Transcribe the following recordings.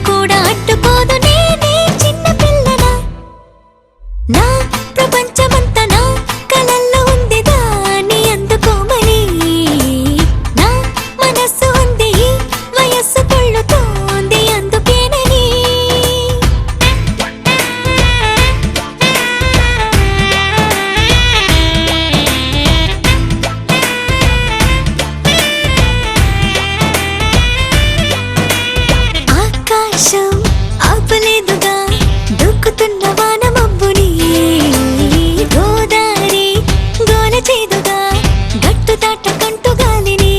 కూడా అడ్డుకోదు నేనే చిన్న పిల్లనా నా ప్రపంచమంతా నా కలల్లో ఉంది దాన్ని అందుకోమని నా మనస్సు ఉంది వయస్సు కొళ్ళుతోంది అందుకేనని ఆకాశం ఆపలేదుగా దూకుతున్న వానమబ్బుని గోదారి గోల చేదుగా గట్టు దాటకంటూ గాలిని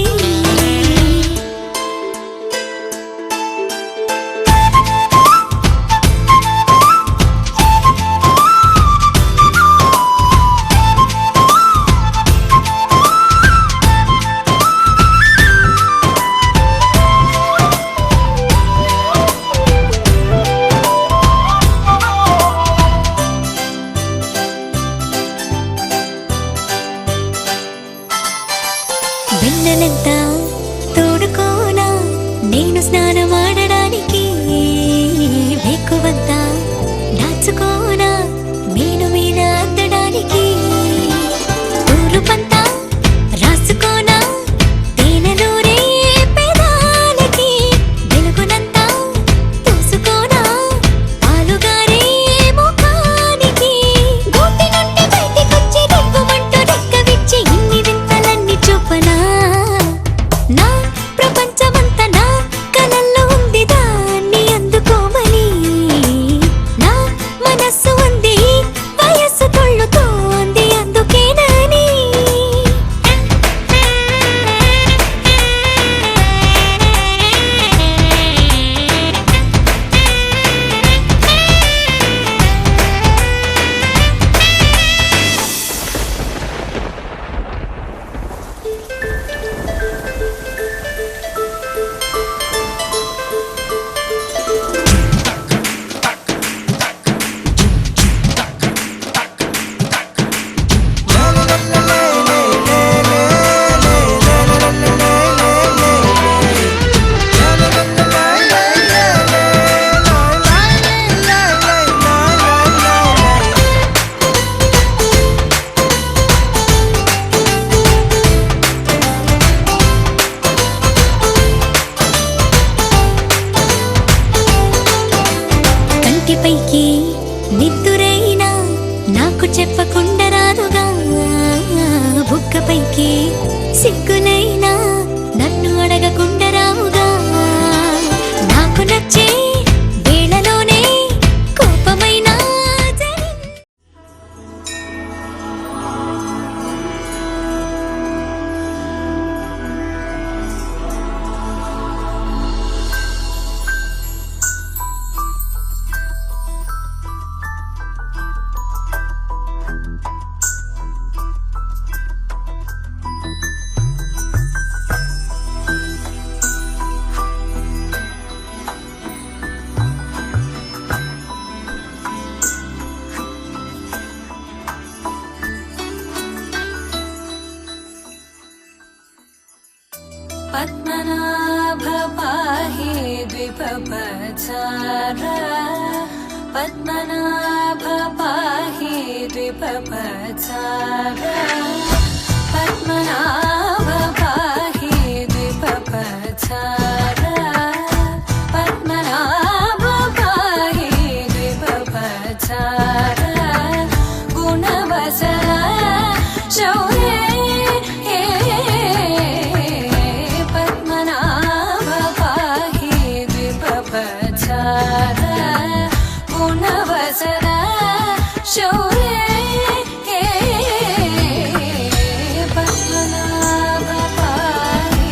వెన్నెలంతా తోడుకోనా నేను స్నానమాడడానికి వేకువంతా దాచుకోనా మేను మీద అందడానికి ఊరు పంతా రాసుకోనా తేనెలూరే పెదాలకి వెలుగునంతా పూసుకోనా పాలుగారే ముఖానికి గూటి నుండి బయటికొచ్చి రివ్వుమంటూ రెక్కవిచ్చి ఇన్ని వింతలన్నీ చూపనా నా ప్రపంచమంతా నా కలల్లో ఉంది దాన్ని అందుకోమని నా మనస్సు ఉంది వయస్సు కొళ్ళుతోంది అందుకేనని కంటిపైకి నిద్దురైనా నాకు చెప్పకుండా రాదుగా బుక్కపైకి సిగ్గునైనా నన్ను అడగకుండా రావుగా నాకు నచ్చే వేళలోనే కోపమైనా पद्मनाभ पाहि द्विपपचार पद्मनाभ पाहि द्विपपचार पद्मनाभ पाहि द्विपपचार पद्मनाभ पाहि द्विपपचार गुणवचन शौर्ये गुणवसर शौर्ये पद्मनाभ पाहि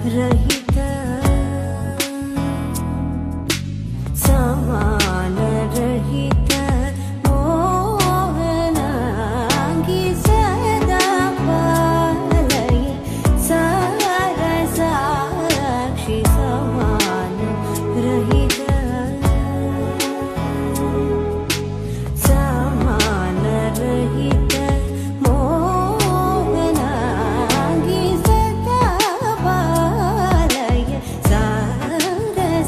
रहित समान रहित मोहनांगी सदा पालय सरसाक्षी समान रहित समान रहित मोहनांगी सदा पालय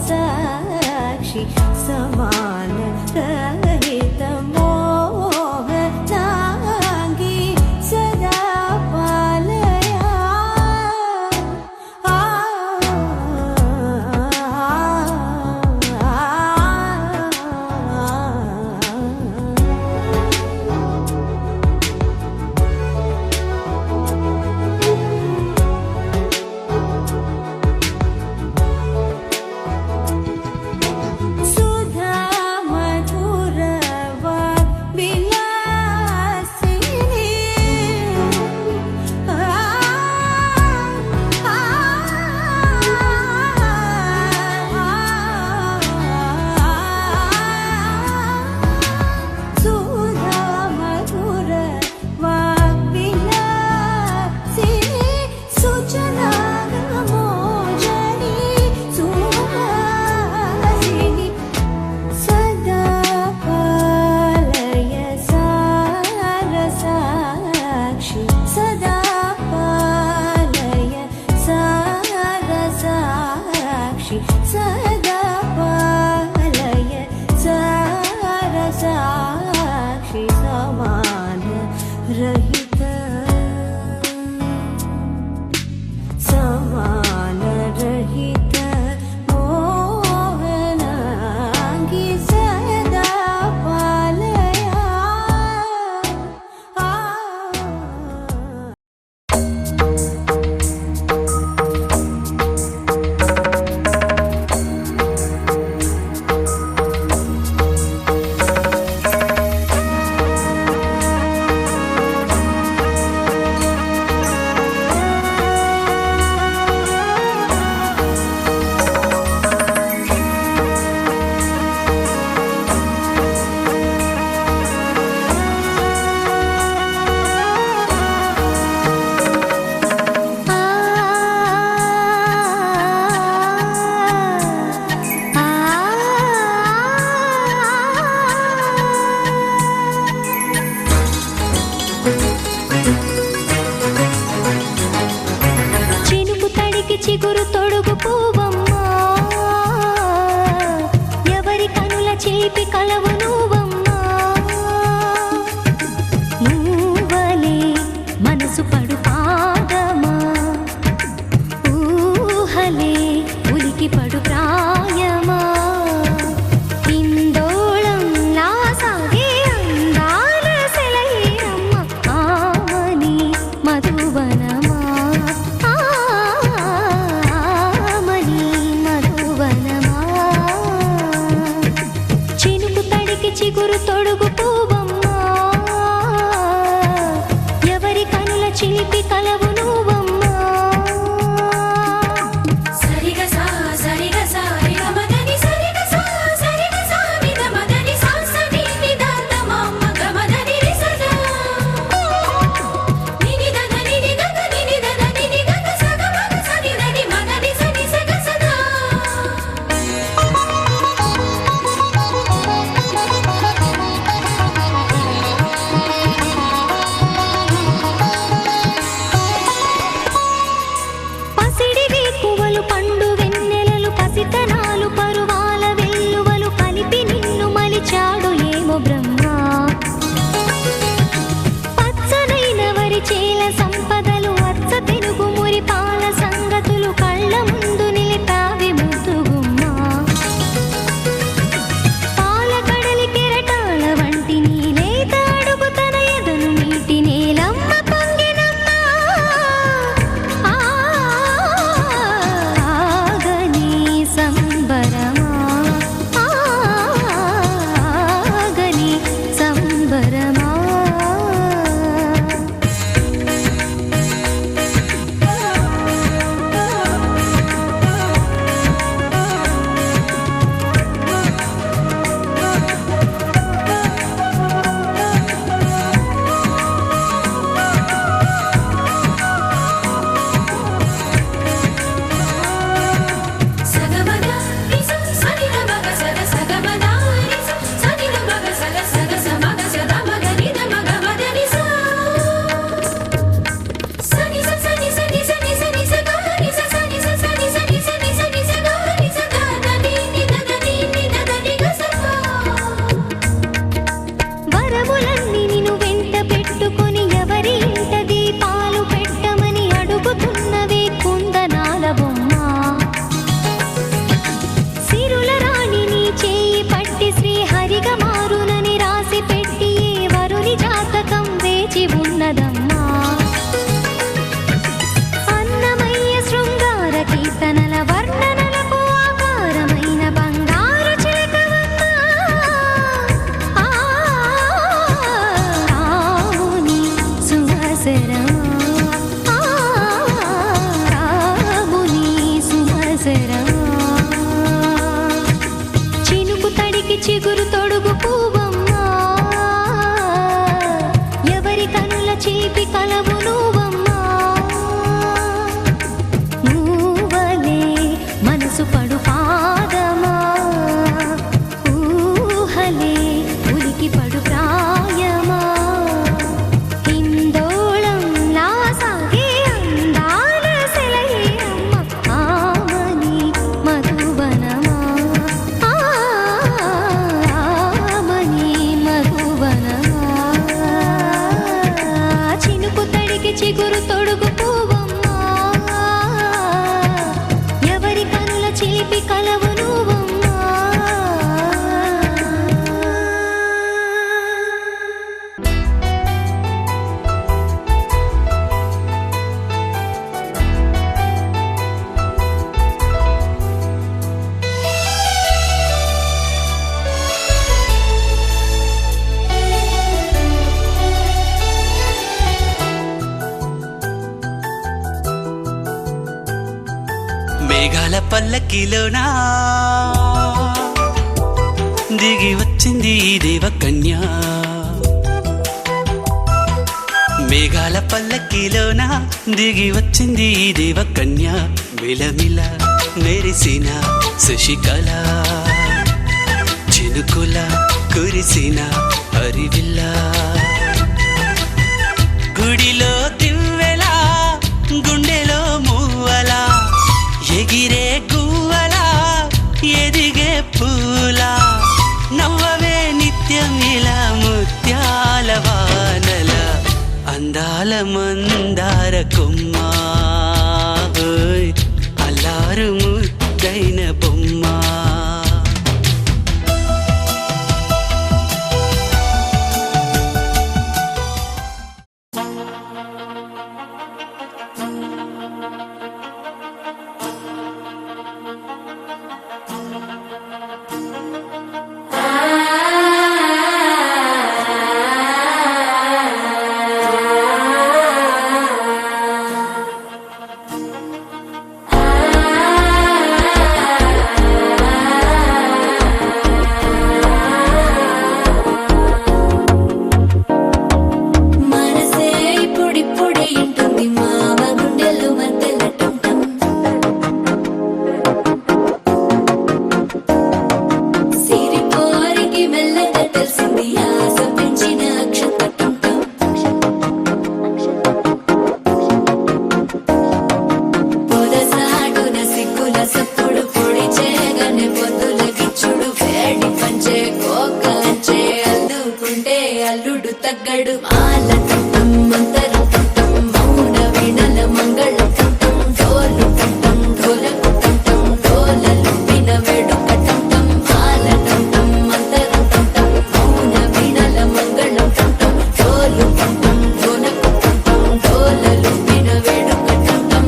सरसाक्षी समान रहित मोहनांगी सदा पालया सुधा मधुर विलासिनी सुधा मधुर विलासिनी सूचना मोजनी सुहासिनी सदा पालय सरसाक्षी सदा पालय सरसाक्षी सदा पालय सरसाक्षी समान रहित समान रहित मोहनांगी सदा पालया చినుకు తడికి చిగురు తొడుగు పువ్వమ్మా ఎవరి కనుల చేపి కలవు నువ్వమ్మా నువ్వలే మనసు పడు పాదమా ఊహలే ఉలికి పడు ప్రాయమా ఇందోళంలా సాగే అందాల సెలయేరమ్మ ఆమని మధువనమా ఆమని మేఘాల పల్లకిలోనా దిగి వచ్చింది ఈ దేవకన్య. మేఘాల పల్లకిలోన దిగి వచ్చింది ఈ దేవకన్య. మిలమిల మెరిసిన శశికళ చినుకుల కురిసిన హరివిల్ల. గుడిలో దివ్వెలా గుండెలో మూవలా ఎగిరే గువ్వలా ఎదిగే పూలా. నవ్వవే నిత్యం ఇలా ముత్యాల వానల అందాల మందార కొమ్మ. అల్లారు ముద్దైన బొమ్మ. అల్లుడు తగ్గడు మాల టం మంతరం టం మౌన వీణల మంగళం టం డోలు టం ఢోలకు టం డోలలు విన వేడుక టం మాల టం మంతరం టం మౌన వీణల మంగళం టం డోలు టం ఢోలకు టం డోలలు విన వేడుక టం.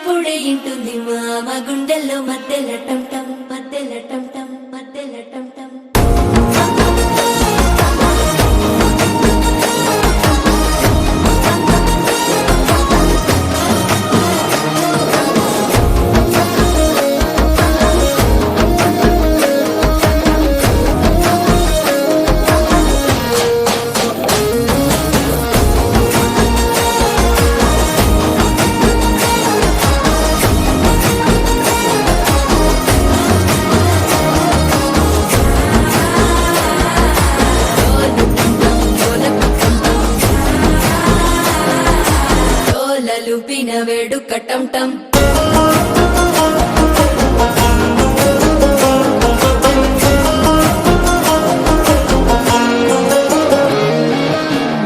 పొడి ఇంటుంది మామ గుండెల్లో మధ్యల టం టం మధ్యల టం టం మధ్యల టం టం. లూపిన వేడుక టం టం.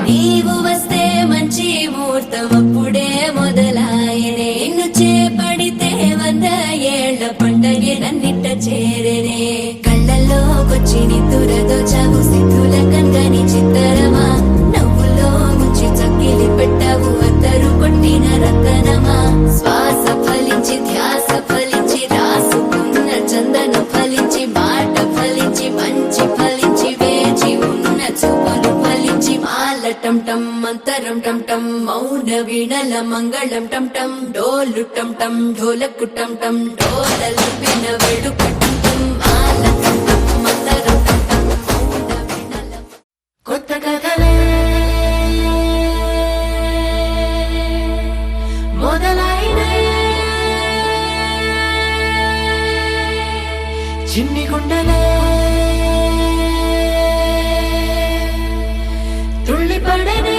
నీవు వస్తే మంచి ముహూర్తం అప్పుడే మొదలాయనే. నిన్ను చేపడితే 100 ఏళ్ల పండగే నన్నిట్ట చేరేనే. కళ్ళల్లోకొచ్చి నిద్దురదో చావు సిద్ధుల కన్గని చిత్తరమా. నవ్వులో ముంచి చక్కిలి పెట్టావు అద్దరు కొట్టిన రతనమా. శ్వాస ఫలించి ధ్యాస ఫలించి రాసుకున్న చందన ఫలించి మాట ఫలించి మంచి ఫలించి వేచి ఉన్న చూపులు ఫలించి మాల టం టం మంతరం టం టం మౌన వీణల మంగళం టం టం డోలు టం టం ఢోలకు టం టం డోలలు విన వేడుక టం టం మాల టం టం మంతరం టం టం మౌన వీణల. కొత్త కథలే మొదలైనే చిన్ని గుండెలే తుళ్ళిపడనే.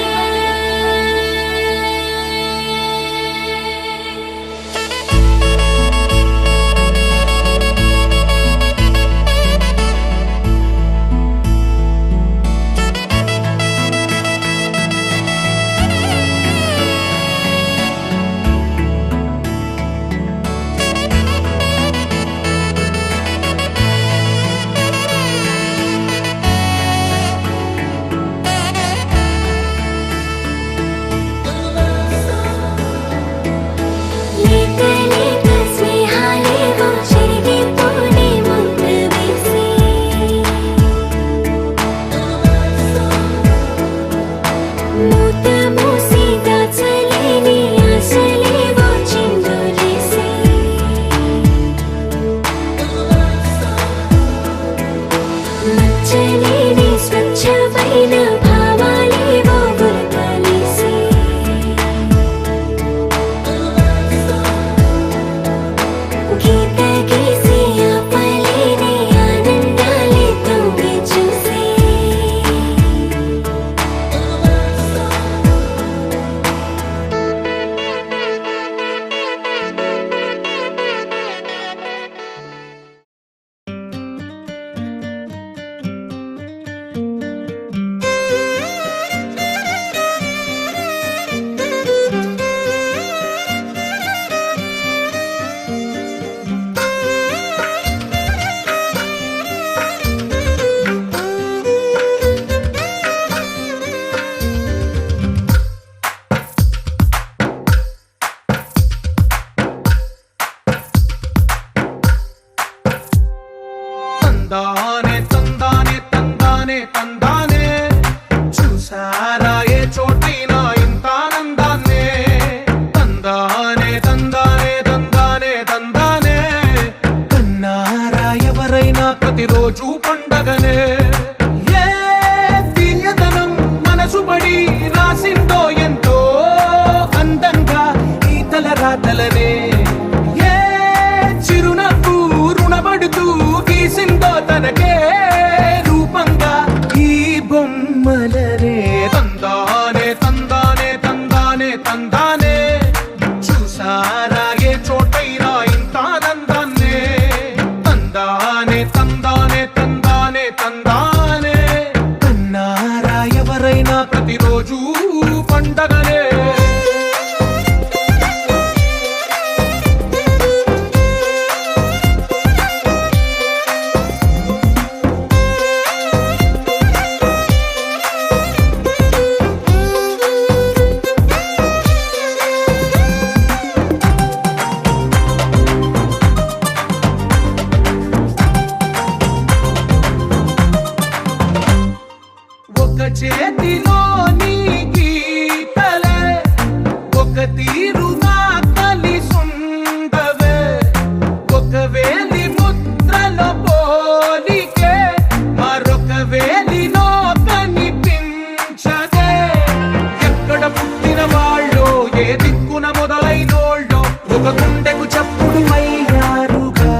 ఏ దిక్కున మొదలైనోళ్ళో ఒక గుండెకు చప్పుడు అయ్యారుగా.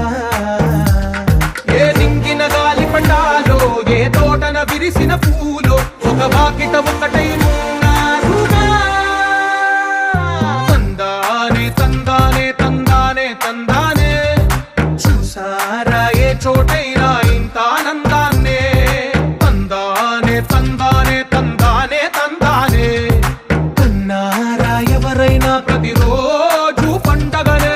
ఏ నింగిన గాలి పండాలో ఏ తోటన విరిసిన పూలో ఒక వాకిట ఒకటై ఉన్నారుగా. తందానే తందానే తందానే తందానే చూసారా ఏ చోటైనా ఇంత ఆనందాన్నే. తందానే తందానే తందానే తందానే అన్నారా ఎవరైనా ప్రతిరోజు పండగనే.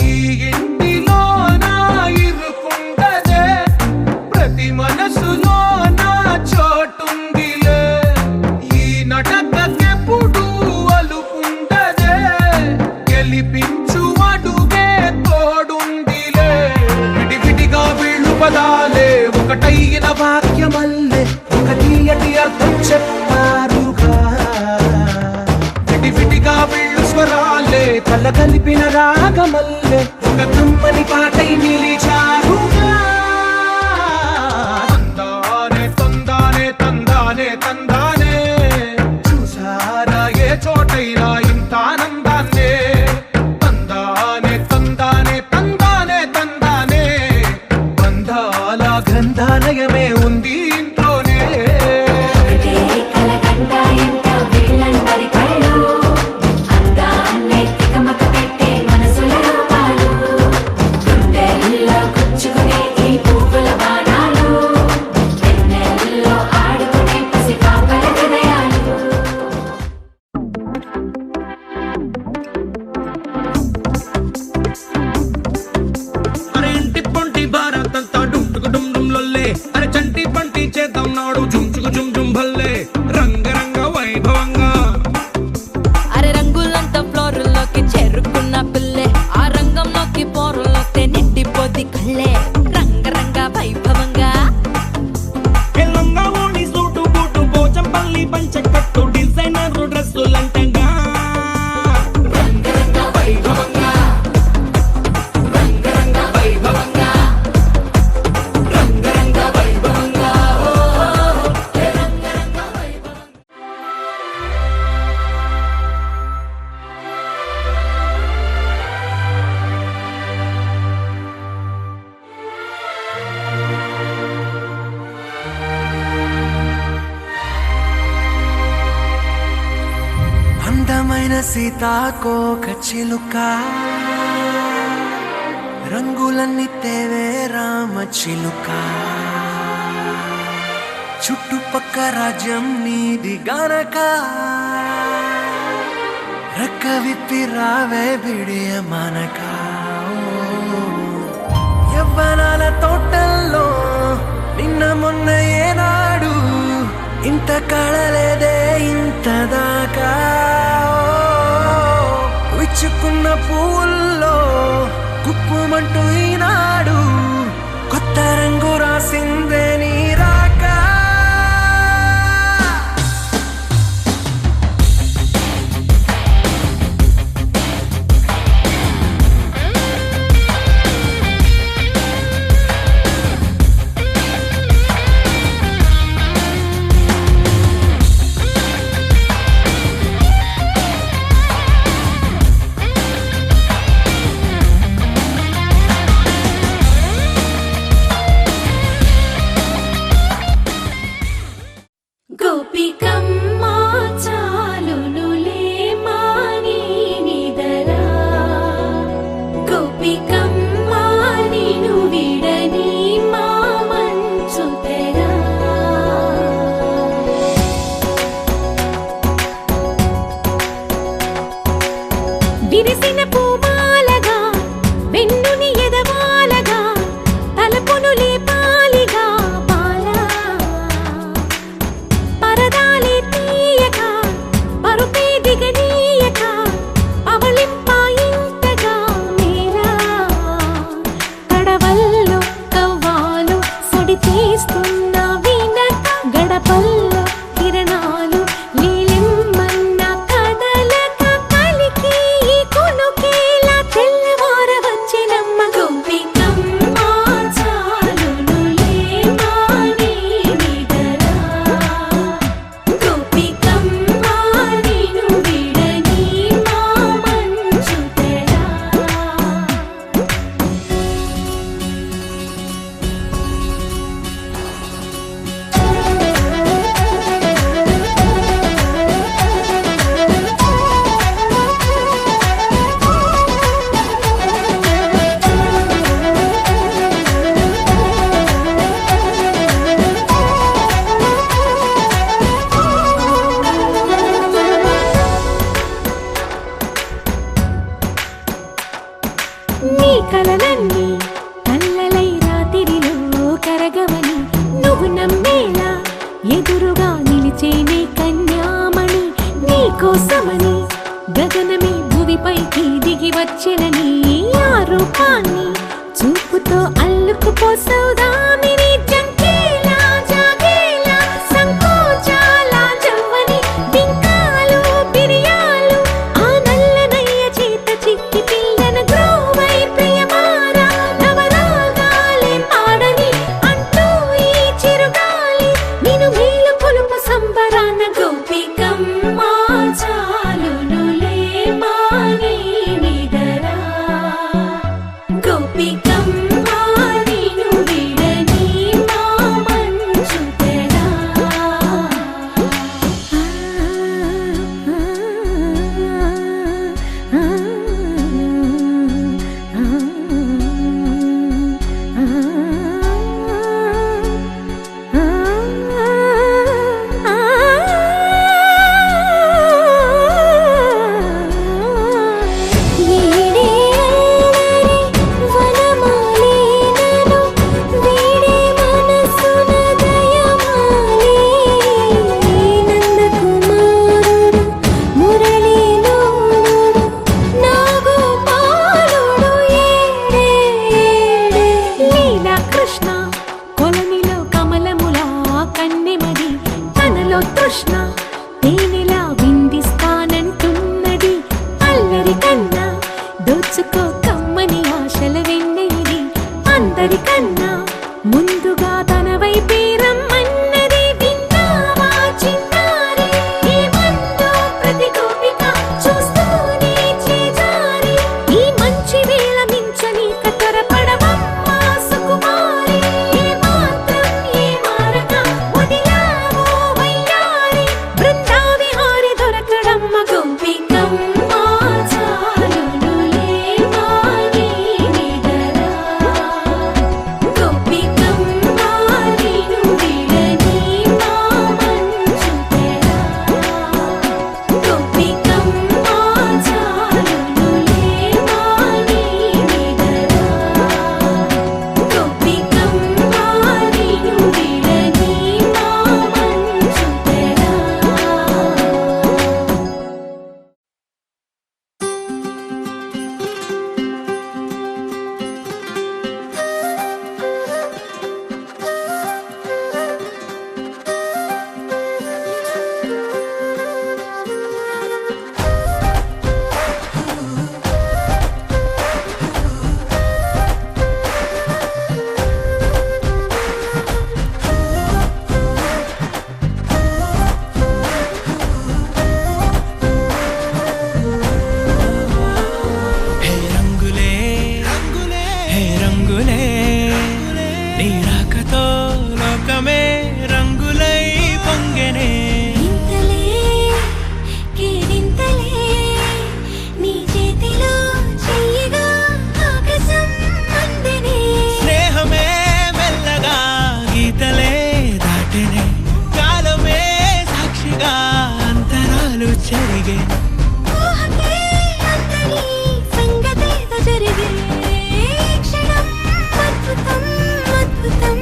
ఈ ఇంటిలోన ఇరుకుండదే ప్రతి మనసులోన చోటుందిలే. ఈ నటకెప్పుడు అలుపుండదే గెలిపించు అడుగే తోడుందిలే. విడివిడిగా వీళ్ళు పదాలే ఒకటైన వాక్యమల్లే ఒక తీయటి అర్థం చెప్పారుగా. విడివిడిగా వీళ్ళు స్వరాలే కల కలిపిన రాగమల్లే ఒక కమ్మని పాటై నిలిచారుగా. తందానే తందానే తందానే తందానే చూసారా ఏ చోటైనా ఇంత ఆనందాన్నే. తందానే తందానే తందానే తందానే బంధాల గ్రంథాలయమే ఉంది ఇంట్లోనే. ఒకటే కలకండ ఎంత వీళ్ళందరి కళ్ళు అందాన్నే తికమక పెట్టే మనసుల రూపాలు. గుండెల్లో గుచ్చుకునే ఈ పువ్వుల బాణాలు వెన్నెల్లో ఆడుకునే పసిపాపల హృదయాలు. అరే ఇంటి పొంటి భారతంతా డుంటుకు డుమ్ డుమ్ లొల్లే. అరే చంటి పంటి చేద్దాం నాడు జుంచుకు జుమ్ జుమ్ భల్లే. రంగరంగ వైభవంగా అరే రంగులంతా ఫ్లోరుల్లోకి చేరుకున్న పిల్లే. ఆ రంగంలోకి పోరులోకి నిండిపోద్ది కళ్ళే. రంగరంగ వైభవంగా ఎల్లంగా ఓడి సూటు బూటు పోచంపల్లి పంచకట్టు డిజైనర్ డ్రెస్సులంటంగా. రంగరంగ వైభవంగా రంగరంగ వైభవంగా రంగరంగ వైభవంగా రంగరంగ వైభవంగా. అందమైన సీతాకోక చిలుక రంగులన్నీ తేవే రామ చిలుక. చుట్టుపక్క రాజ్యం నీది గనక రెక్క విప్పి రావే బిడియ మనక. యవ్వనాల తోటల్లో నిన్న మొన్న ఏనాడు ఇంత కళలేదే ఇంత దాకా. విచ్చుకున్న పువ్వుల్లో కుప్పుమంటూ ఈనాడు కొత్త రంగు రాసిందే నీ రాక. కలలన్నీ కల్లలై రాత్రిలో కరగవని నువ్వు నమ్మేలా ఎదురుగా నిలిచేనే కన్యామణి నీ కోసమని గగనమే భువిపైకి దిగి వచ్చెనని ఆ రూపాన్ని చూపుతో అల్లుకుపోసౌదామిని జంకేలా జాగేలా సంకోచాల జవ్వని బింకాలు బిరియాలు ఆ నల్లనయ్య చేత చిక్కి పిల్లన గ్రోవై ప్రియమారా నవరాగాలే పాడని అంటూ ఈ చిరుగాలి నిన్ను మేలు కొలుపు సంబరాన గోపికమ్మ చాలునులే మాని నిదరా గోపికమ్మ నిన్ను విడని మా మంచు తెరా కృష్ణ కొలనిలో కమలములా కన్నెమది తనలో తృష్ణ తేనెలా విందిస్తానంటున్నది అల్లరి కన్నా దోచుకో కమ్మని ఆశల వెన్నెయిది అందరికన్నా ముందుగా తన వైపే రమ్మన్నది విన్నావా చిన్నారి ఏమందో ప్రతి గోపిక చూస్తూనే చేజారి ఈ మంచి వేళ మించని కతరపడవమ్మ సుకుమారి ఏ మాత్రం ఏ మారక వదిలావో వయ్యారి బృందావిహారి దొరకడమ్మ గోపికమ్మ చాలునులే మాని నిదరా గోపికమ్మ నిన్ను విడని మా మంచు తెరా గోపికమ్మ చాలునులే మాని నిదరా గోపికమ్మ నిన్ను విడని మా మంచు తెరా హే రంగులే రంగులే హే రంగులే నీ రాకతో లోకమే రంగులై పొంగెనే ఇంతలే కేరింతలే నీ చేతిలో చెయ్యగా ఆకాశం అందెనే స్నేహమే మెల్లగా గీతలే దాటెనే కాలమే సాక్షిగా అంతరాలు చెరిగే ఊహకే అంతని సంగతేదో జరిగే క్షణం అద్భుతం అద్భుతం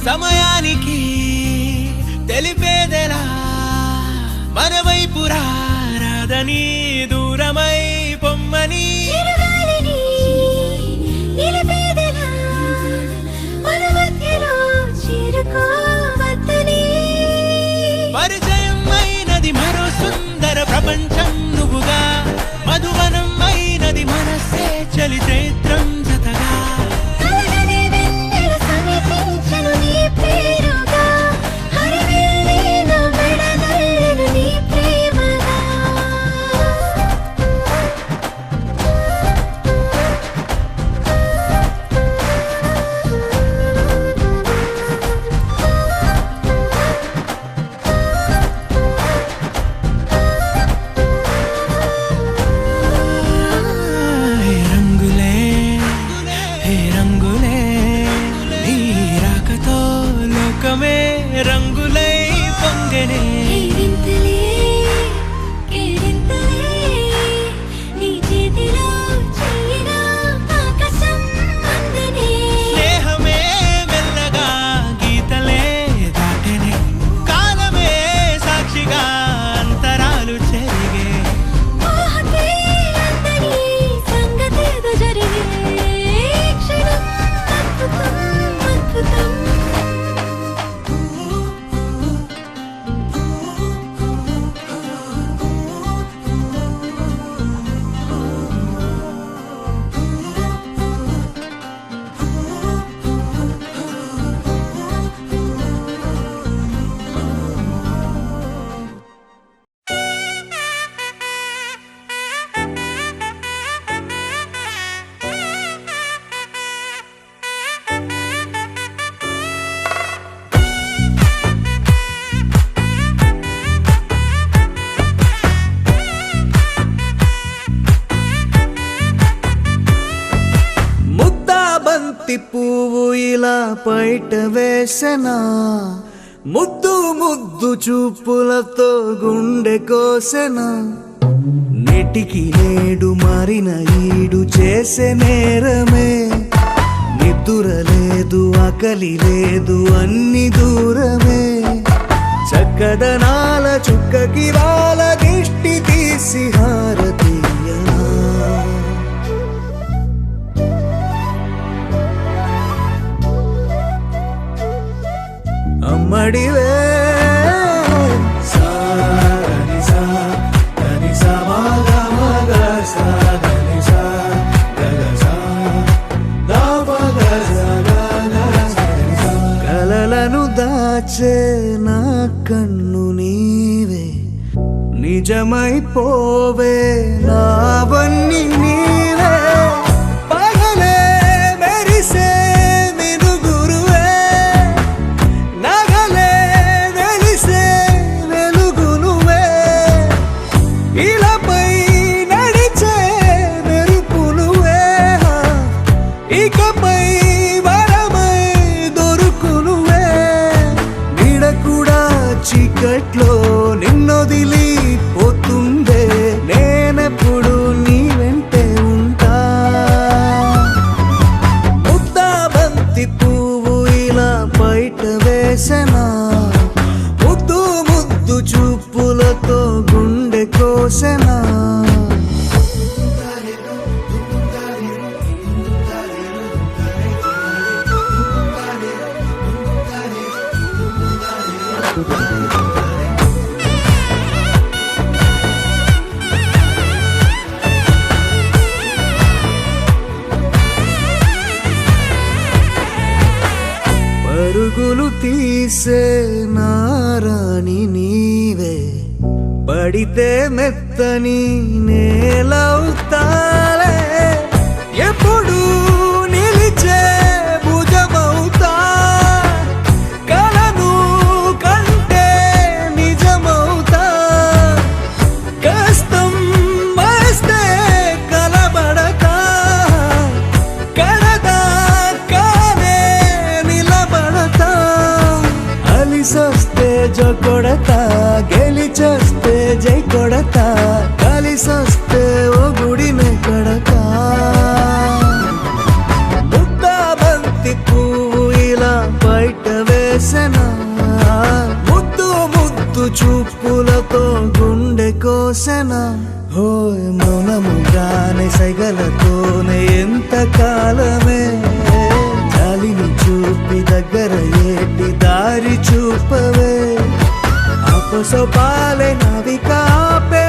సమయానికి తెలిపేదెలా మన వైపు రాదని దూరమై పొమ్మని చిరుగాలిని నిలిపేదెలా మన మధ్యలో చేరుకోవద్దని పరిచయం అయినది మరో సుందర ప్రపంచం నువ్వుగా మధువనం అయినది మనసే చలి చైత్రం జతగా కలగనే వెన్నెల సమీపించెను నీ పేరుగా హరివెల్లి నా మెడనల్లెను నీ ప్రేమగా హే రంగులే హే రంగులే నీ రాకతో లోకమే రంగులై పొంగెనే కేరింతలే కేరింతలే నీ చేతిలో చెయ్యినా ఆకాశం అందనే స్నేహమే మెల్లగా గీతలే దాటెనే కాలమే సాక్షిగా అంతరాలు చెరిగే ఊహకే అందని సంగతేదో జరిగే క్షణం అద్భుతం అద్భుతం ముద్దా బంతి పువ్వు ఇలా బయట వేసెనా ముద్దు ముద్దు చూపులతో గుండె కోసెనా నెటికి నేడు మారిన ఈడు చేసే నేరమే నిద్ర లేదు ఆకలి లేదు అన్ని దూరమే చక్కదనాల చుక్కకి వాళ్ళ దిష్టి తీసి హారతీయనా అమ్మడివే కలలను దాచే నా కన్ను నీవే నిజమైపోవే నావన్నీ నీవే పగలే మెరిసే మినుగురువే నగలే వెలిసే వెలుగు నువ్వే ఇలాపై నడిచే మెరుపు నువ్వే ఇకపై వరమై దొరుకు నువ్వే నీడ కూడా చీకట్లో నిన్నొదిలి పోతుందే నేనెప్పుడు నీ వెంటే ఉంటా ముద్దా బంతి పువ్వు ఇలా బయట వేసెనా ముద్దు ముద్దు చూపులతో గుండె కోసెనా పరుగులు తీసే నారాణి నీవే పడితే మెత్తని నేలవుతాలే ఎప్పుడు నిలిచే భుజమవుతా కలను కంటే నిజమవుతా కష్టం వస్తే కలబడతా కడదాకానే నిలబడతా అలిసొస్తే జో కొడతా గెలిచొస్తే జై కొడతా కలిసొస్తే ఓ గుడినే కడతా ముద్దా బంతి పువ్వు ఇలా బయట వేసెనా ముద్దు ముద్దు చూపులతో గుండె కోసెనా హోయ్ మౌనముగానే సైగలతోనే ఎంత కాలమే జాలిని చూపి దగ్గర ఏటి దారి చూపవే అపసొపాలే నవికాపే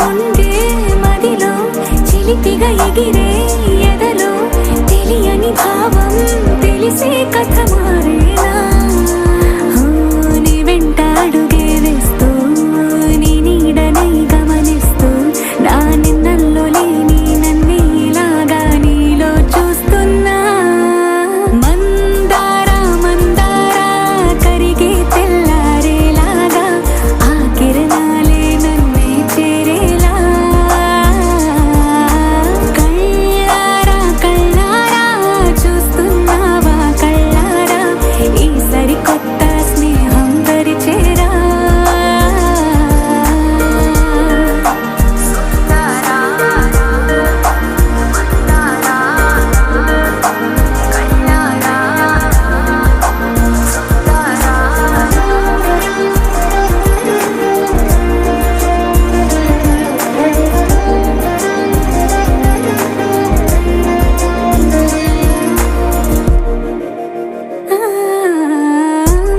ఉండే మదిలో చిలిపిగా ఎగిరే ఎదలో తెలియని భావం తెలిసే కథ మారేలా నీ వెంట అడుగే వేస్తూ నీ నీడనై గమనిస్తూ నా నిన్నల్లో లేని నన్నే ఇలాగా నీలో చూస్తున్నా మందారా మందారా కరిగే తెల్లారేలాగా ఆ కిరణాలే నన్నే చేరేలా కళ్ళారా కళ్ళారా చూస్తున్నావా కళ్ళారా ఈ సరికొత్త స్నేహం దరిచేరా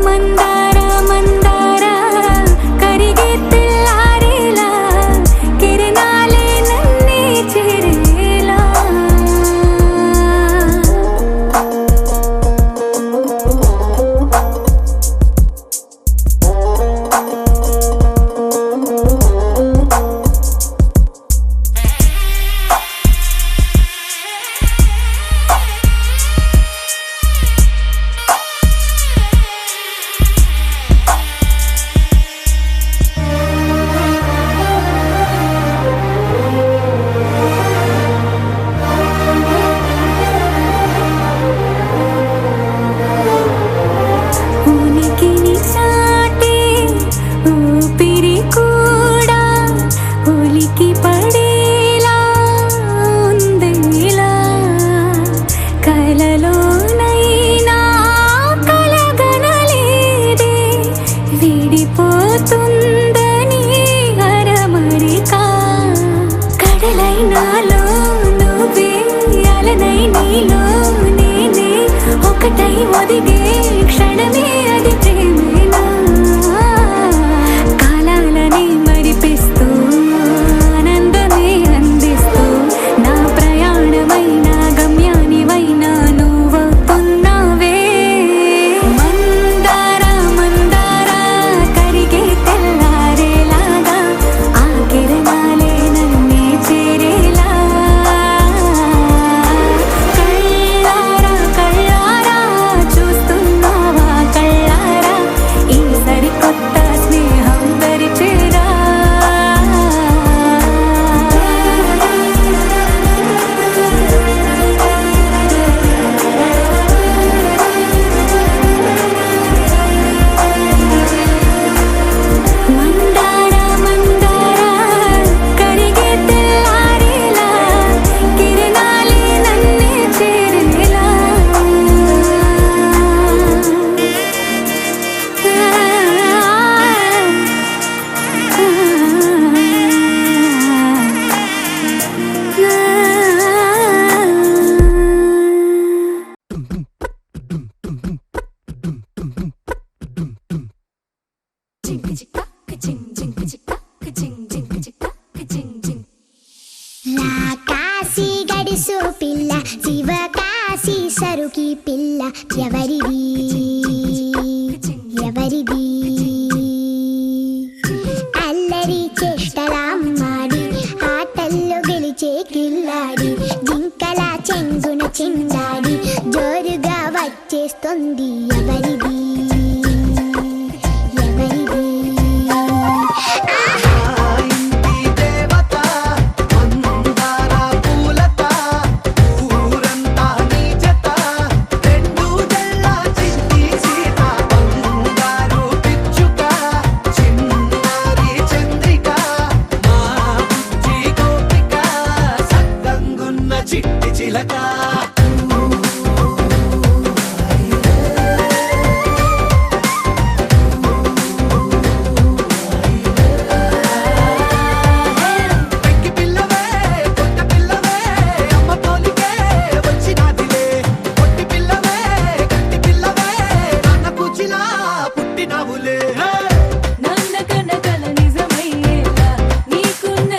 మందారా మందారా కరిగే తెల్లారేలా కిరణాలే నన్నే చేరేలా ఉనికిని చాటే ఊపిరి కూడా ఉలికి పడేలా ఉందేలా కలలోనైనా కలగనలేదే విడిపోతుందని అరమరిక కడలైనాలో నువ్వే అలనై నీలో నేనే ఒకటై ఒదిగే క్షణమే అది ప్రేమేనా కాలాలని మరిపిస్తూ ఆనందమే అందిస్తూ నా ప్రయాణమైన గమ్యానివైనా నువ్వవుతున్నావే మందారా మందారా కరిగే తెల్లారేలాగా ఆ కిరణాలే నన్నే చేరేలా కళ్ళారా కళ్ళారా చూస్తున్నావా కళ్ళారా ఈ సరికొత్త స్నేహం దరిచేరా మందారా మందారా కరిగే తెల్లారేలా కిరణాలే నన్నే చేరేలా కాశీ గడిసు పిల్ల శివ కాశీ సరుకి పిల్ల ఎవరిది ఎవరిది అల్లరి చేష్టలామ్మాడి ఆటల్లో గెలిచే కిల్లాడి జింకల చెంగున చిందాడి జోరుగా వచ్చేస్తుంది ఎవరిది ఎవరిది ఇంటి దేవత మందార పూలత ఊరంతా నీ జత రెండు జల్ల చిట్టి సీత బంగారు పిచ్చుక చిన్నారి చంద్రిక మా బుజ్జి గోపిక సక్కంగున్న చిట్టి చిలక పెంకి పిల్లవే పొట్ట పిల్లవే అమ్మ పోలికే వచ్చినాదిలే పొట్టి పిల్లవే గట్టి పిల్లవే నాన్న కూచిలా పుట్టినావులే నాన్నకన్న కల నిజమయ్యేలా నీకున్న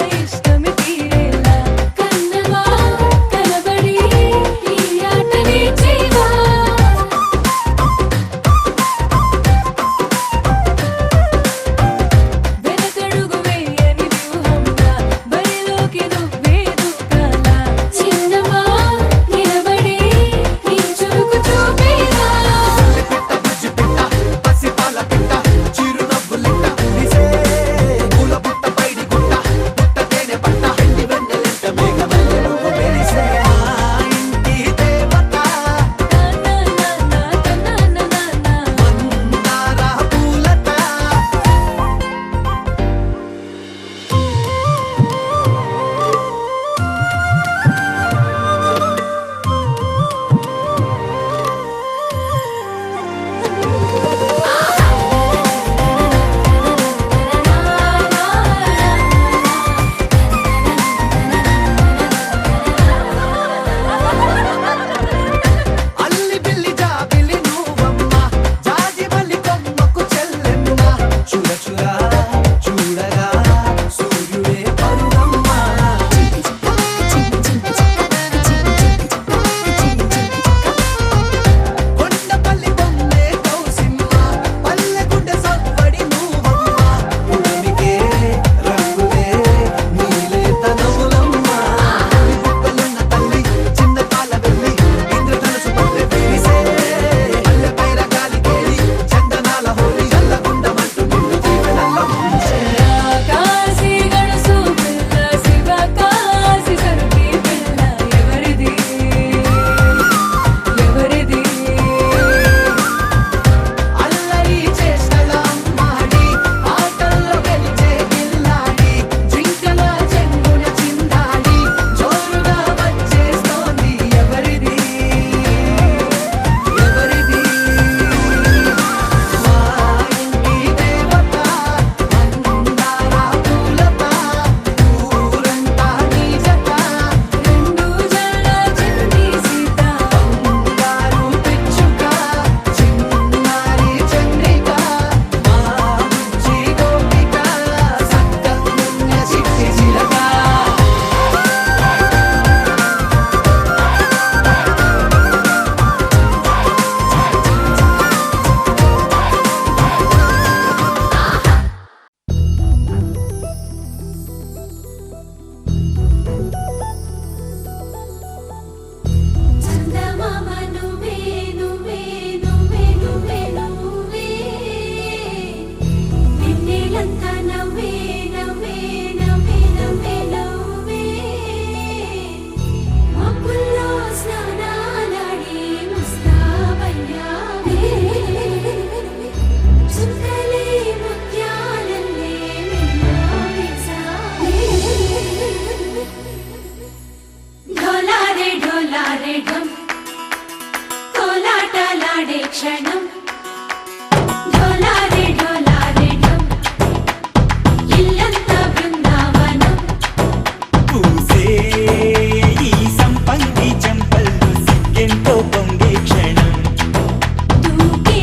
చందమామ నువ్వే నువ్వే నువ్వే నువ్వే నువ్వే వెన్నెలంతా నవ్వే నవ్వే నవ్వే నవ్వే నవ్వే మబ్బుల్లో స్నానాలాడి ముస్తాబయ్యావే చుక్కలే ముత్యాలల్లే మెల్లావేశావే ఢోలారే ఢోలారే ఢమ్ కోలాటలాడే క్షణం ఢోలారే ఢోలారే ఢమ్ ఇల్లంతా బృందావనం పూసే ఈ సంపంగి చెంపల్లో సిగ్గెంతో పొంగే క్షణం దూకే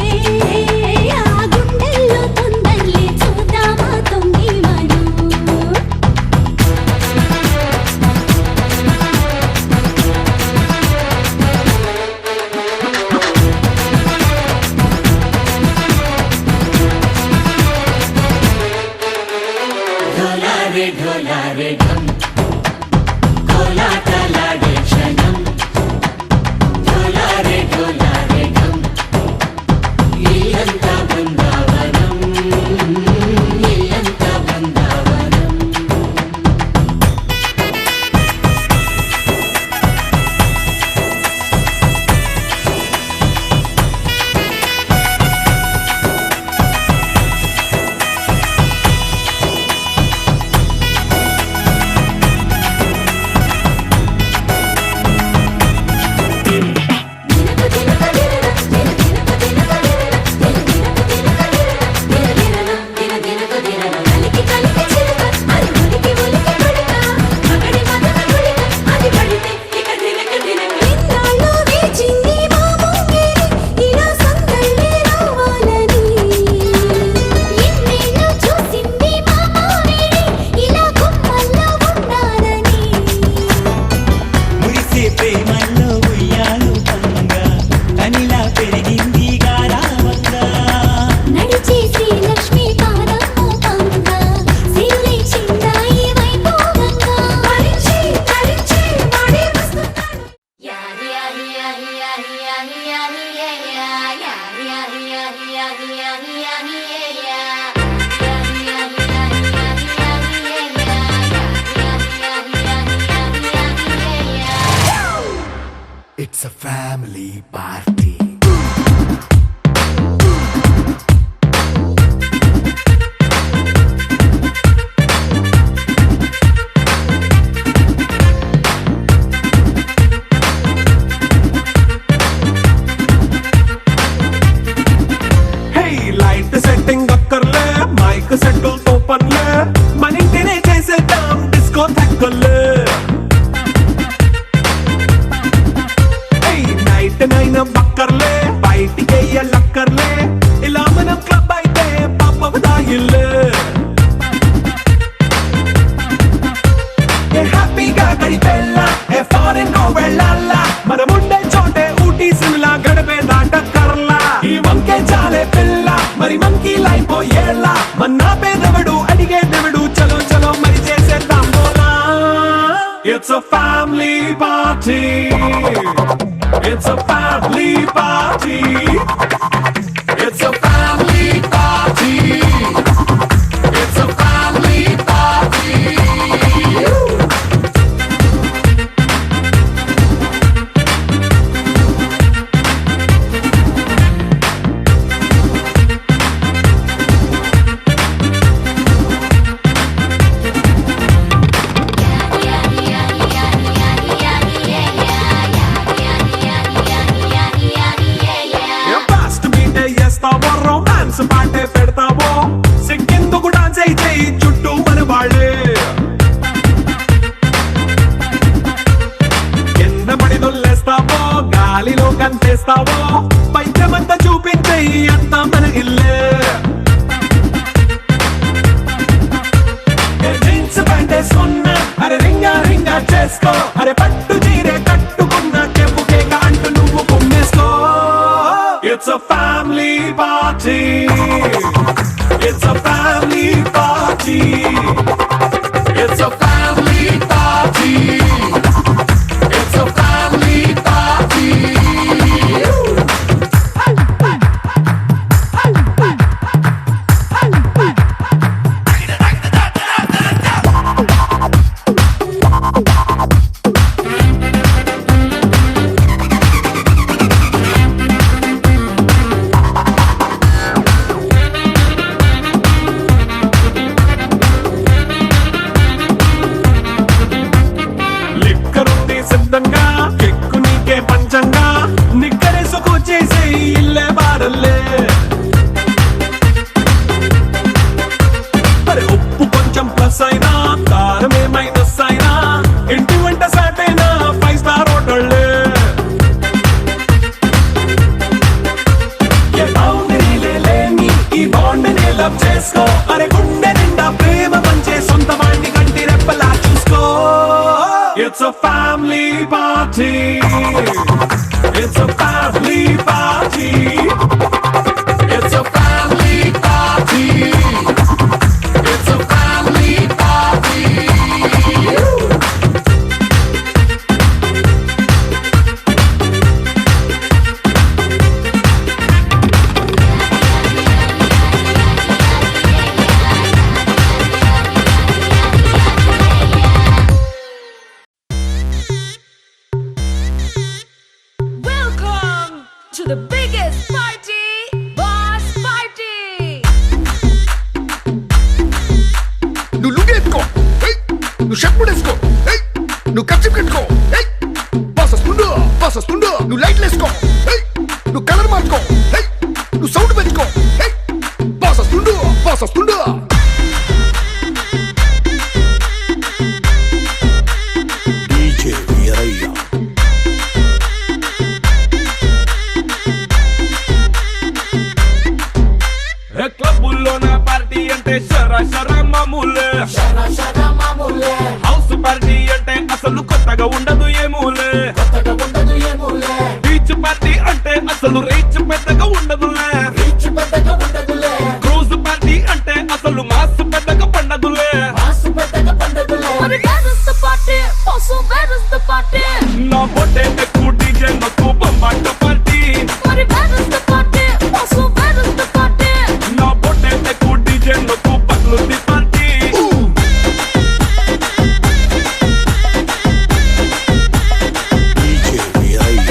ఆ గుండెల్లో తొందరలే చూద్దామా తొంగి మనం ఢోలారే ఢోలారే ఢమ్ కోలాటలాడే క్షణం ఢోలారే ఢోలారే ఢమ్ ఇల్లంతా బృందావనం ఇల్లంతా బృందావనం మురిసే ప్రేమల్లో ఉయ్యాలు పంగా తనిలా పెరిగింది గారావంగా నడిచే శ్రీలక్ష్మి పాదము పంగ సిరులై చిందాయి వైభోగంగా పరిచి పరిచి వాడే వస్తున్నాడు యారి యారి యారి యారి యారి యారి యారి యారి యారి యారి యారి యారి యారి It's a family party. Hey, light setting అక్కర్లే మైక్ సెట్టిల్ తో పనిలే మన ఇంటినే చేసేద్దాం డిస్కో థెక్కలే నైట్ నైన్ బక్కర్లే బయటికి లక్కర్లే ఇలా మనం క్లబ్ అయితే పాపదాయిల్లే హ్యాపీగా గడిపెల్లా ఏ ఫారెన్ నో వెళ్ళాలా మనముండే చోటే ఊటీ సిమ్లా గడిపే దాటక్కర్లా ఈ వంకే చాలే పిల్ల మరి మంకీ లైపోయేలా మన్నా పేదవడు అడిగేదెవడు చలో చలో మరి చేసేద్దాం బోలా It's a family party. It's a family party. It's a family party. It's a family party. Fast beat చేస్తావో రొమాన్స్ పాటే పెడతావో సిక్కిందుకు డాన్స్ అయి చేయి చుట్టూ మన వాళ్ళే కింద పడి దొల్లేస్తావో గాలిలో కంతేస్తావో పైకమంతా చూపించేయి అంతా మన ఇల్లే జీన్స్ ప్యాంట్ వేసుకున్నా అరే రింగా రింగా చేసుకో అరే పట్టు చీరే కట్టుకున్నా చెప్పుకే అంటూ నువ్వు కుమ్మేసుకో It's a family party. It's a family party. It's a family party. It's a family party. It's a family party. It's a family party. It's a family party. Welcome to the biggest party, Boss Party. నువ్వు లుగేసుకో నువ్వు shirt ముడేసుకో నువ్వు కచ్చి కట్టుకో boss వస్తుండు నువ్వు లైట్లు వేసుకో నువ్వు కలర్ మార్చుకో నువ్వు సౌండ్ పెంచుకో బాస్ వస్తుండు డీజే వీరయ్య క్లబ్బుల్లో నా పార్టీ అంటే శర మామూలే హౌస్ పార్టీ అంటే అసలు కొత్తగా ఉండదు ఏమూలే బీచ్ పార్టీ అంటే అసలు రీచ్ పెద్దగా ఉండదులే క్రూజ్ పార్టీ అంటే అసలు మాస్ పెద్దగా పండదులే But where is the party? Also, where is the party? నా బొట్టే ఎక్కువ డీజే నొక్కు బొమ్మాట party But where is the party? Also, where is the party? నా బొట్టే ఎక్కువ డీజే నొక్కు పట్లుంది పార్టీ డీజే వీరయ్య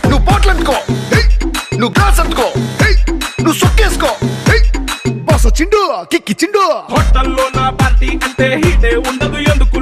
నువ్వు బాటిల్ అందుకో నువ్వు గ్లాస్ అందుకో నువ్వు సొక్కేసుకో బాస్ వచ్చిండు కిక్కిచ్చిండు హోటల్లో నా పార్టీ అంటే హీటే ఉండదు ఎందుకు